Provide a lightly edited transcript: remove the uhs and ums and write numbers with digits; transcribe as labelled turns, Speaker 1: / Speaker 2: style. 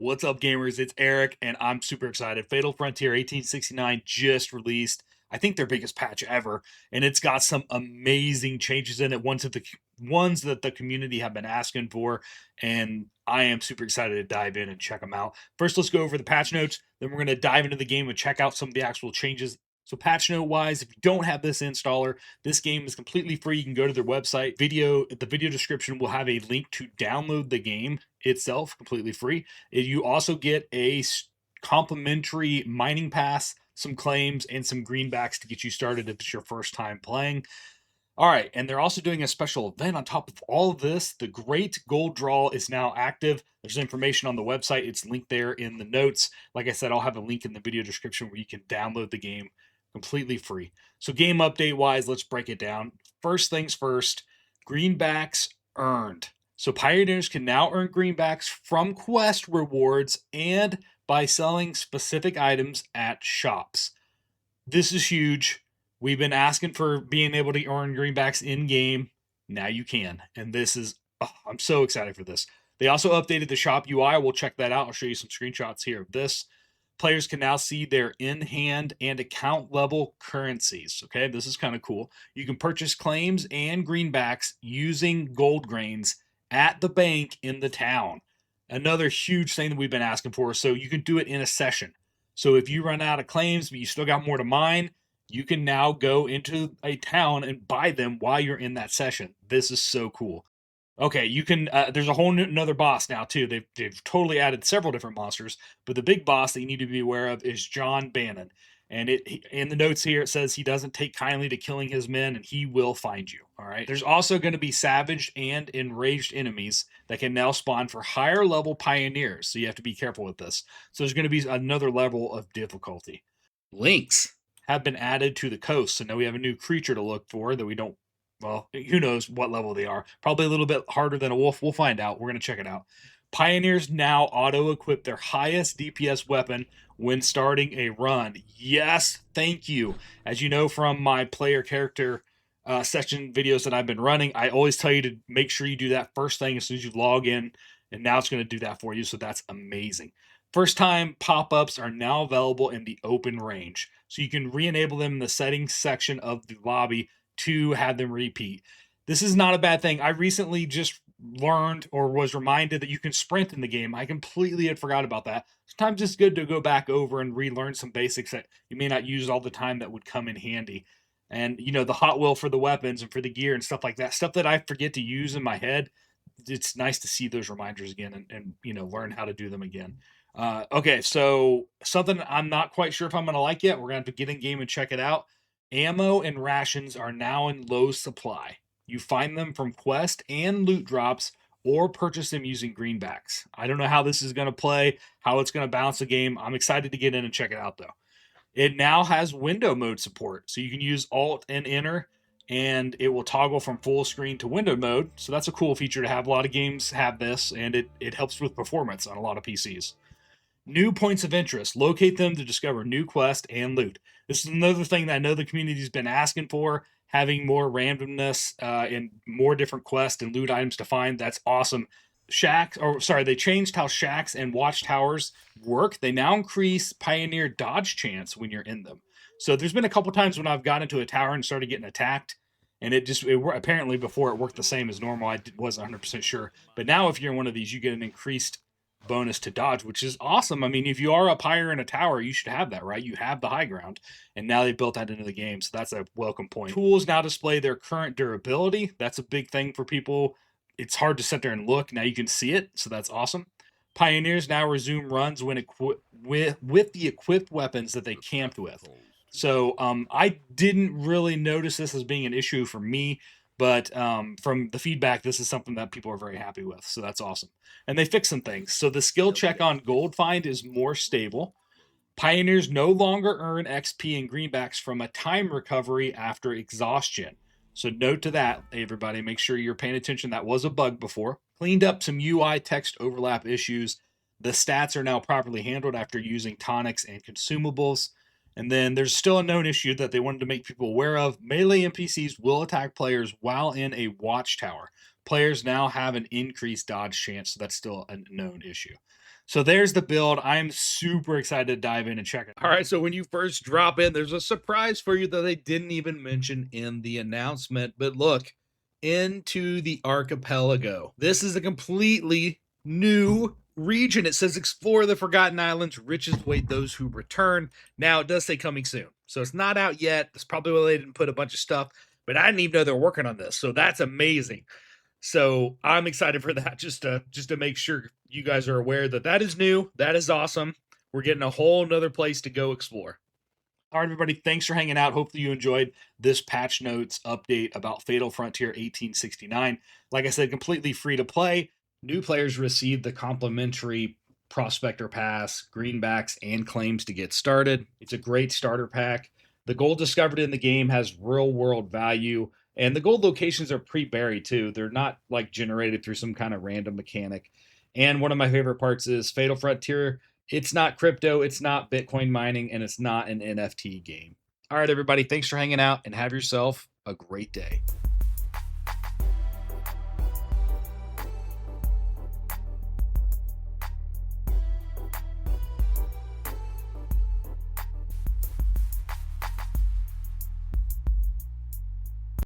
Speaker 1: What's up, gamers? It's Eric, and I'm super excited. Fatal Frontier 1869 just released, I think their biggest patch ever, and it's got some amazing changes in it, ones that the community have been asking for, and I am super excited to dive in and check them out. First, let's go over the patch notes, then we're going to dive into the game and check out some of the actual changes. So patch note wise, if you don't have this installer, this game is completely free. You can go to their website. The video description will have a link to download the game itself, completely free. You also get a complimentary mining pass, some claims, and some greenbacks to get you started if it's your first time playing. All right, and they're also doing a special event on top of all of this. The Great Gold Draw is now active. There's information on the website. It's linked there in the notes. Like I said, I'll have a link in the video description where you can download the game completely free. So game update wise, let's break it down. First things first, greenbacks earned. So pioneers can now earn greenbacks from quest rewards and by selling specific items at shops. This is huge. We've been asking for being able to earn greenbacks in game. Now you can. And this is, I'm so excited for this. They also updated the shop UI. We'll check that out. I'll show you some screenshots here of this. Players can now see their in-hand and account level currencies. Okay, this is kind of cool. You can purchase claims and greenbacks using gold grains at the bank in the town. Another huge thing that we've been asking for. So you can do it in a session. So if you run out of claims, but you still got more to mine, you can now go into a town and buy them while you're in that session. This is so cool. Okay, you can. There's a whole another boss now too. They've totally added several different monsters, but the big boss that you need to be aware of is John Bannon. And in the notes here it says he doesn't take kindly to killing his men, and he will find you. All right. There's also going to be savaged and enraged enemies that can now spawn for higher level pioneers. So you have to be careful with this. So there's going to be another level of difficulty. Lynx have been added to the coast, so now we have a new creature to look for that we don't. Well, who knows what level they are. Probably a little bit harder than a wolf. We'll find out. We're going to check it out. Pioneers now auto-equip their highest DPS weapon when starting a run. Yes, thank you. As you know from my player character session videos that I've been running, I always tell you to make sure you do that first thing as soon as you log in, and now it's going to do that for you, so that's amazing. First time pop-ups are now available in the open range, so you can re-enable them in the settings section of the lobby to have them repeat. This is not a bad thing. I recently just learned or was reminded that you can sprint in the game. I completely had forgot about that. Sometimes it's good to go back over and relearn some basics that you may not use all the time that would come in handy. And, you know, the hot wheel for the weapons and for the gear and stuff like that, stuff that I forget to use in my head. It's nice to see those reminders again and you know, learn how to do them again. Okay, so something I'm not quite sure if I'm going to like yet. We're going to have to get in game and check it out. Ammo and rations are now in low supply. You find them from quest and loot drops or purchase them using greenbacks. I don't know how this is going to play, how it's going to balance the game. I'm excited to get in and check it out though. It now has window mode support, so you can use Alt and Enter and it will toggle from full screen to window mode. So that's a cool feature to have. A lot of games have this, and it helps with performance on a lot of PCs. New points of interest. Locate them to discover new quests and loot. This is another thing that I know the community's been asking for, having more randomness and more different quests and loot items to find. That's awesome. They changed how shacks and watchtowers work. They now increase pioneer dodge chance when you're in them. So there's been a couple times when I've gotten into a tower and started getting attacked, and apparently before it worked the same as normal. I wasn't 100% sure, but now if you're in one of these, you get an increased bonus to dodge, which is awesome. I mean, if you are up higher in a tower, you should have that, right? You have the high ground, and now they built that into the game, so that's a welcome point. Tools now display their current durability. That's a big thing for people. It's hard to sit there and look. Now you can see it, so that's awesome. Pioneers now resume runs when with the equipped weapons that they camped with. So I didn't really notice this as being an issue for me, but from the feedback, this is something that people are very happy with. So that's awesome. And they fixed some things. So the skill check on gold find is more stable. Pioneers no longer earn XP and greenbacks from a time recovery after exhaustion. So note to that, everybody, make sure you're paying attention. That was a bug before. Cleaned up some UI text overlap issues. The stats are now properly handled after using tonics and consumables. And then there's still a known issue that they wanted to make people aware of. Melee NPCs will attack players while in a watchtower. Players now have an increased dodge chance, so that's still a known issue. So there's the build. I'm super excited to dive in and check it.
Speaker 2: All right, so when you first drop in, there's a surprise for you that they didn't even mention in the announcement. But look, into the Archipelago. This is a completely new region. It says explore the Forgotten Islands, riches await those who return. Now, it does say coming soon. So it's not out yet. That's probably why they didn't put a bunch of stuff, but I didn't even know they're working on this. So that's amazing. So I'm excited for that, just to make sure you guys are aware that that is new. That is awesome. We're getting a whole nother place to go explore.
Speaker 1: All right, everybody, thanks for hanging out. Hopefully you enjoyed this patch notes update about Fatal Frontier 1869. Like I said, completely free to play. New players receive the complimentary Prospector Pass, Greenbacks, and claims to get started. It's a great starter pack. The gold discovered in the game has real world value, and the gold locations are pre-buried too. They're not like generated through some kind of random mechanic. And one of my favorite parts is Fatal Frontier. It's not crypto, it's not Bitcoin mining, and it's not an NFT game. All right, everybody, thanks for hanging out and have yourself a great day.